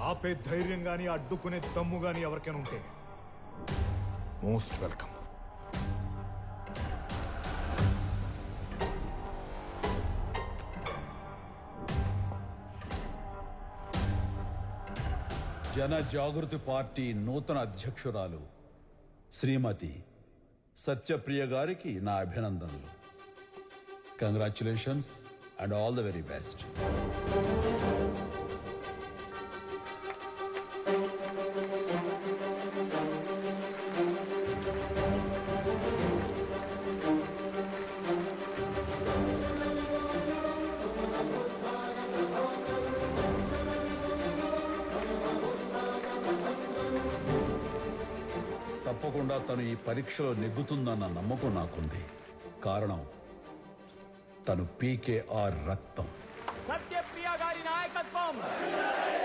ఆపే ధైర్యం గాని అడ్డుకునే దమ్ము గాని ఎవరికైనా ఉంటే మోస్ట్ వెల్కమ్. జన జాగృతి పార్టీ నూతన అధ్యక్షురాలు శ్రీమతి సత్యప్రియ గారికి నా అభినందనలు. Congratulations and all the very best. తప్పకుండా తను ఈ పరీక్షలో నెగ్గుతుందన్న నమ్మకం నాకుంది. కారణం తను పీకేఆర్ రక్తం. సత్యప్రియ గారి నాయకత్వం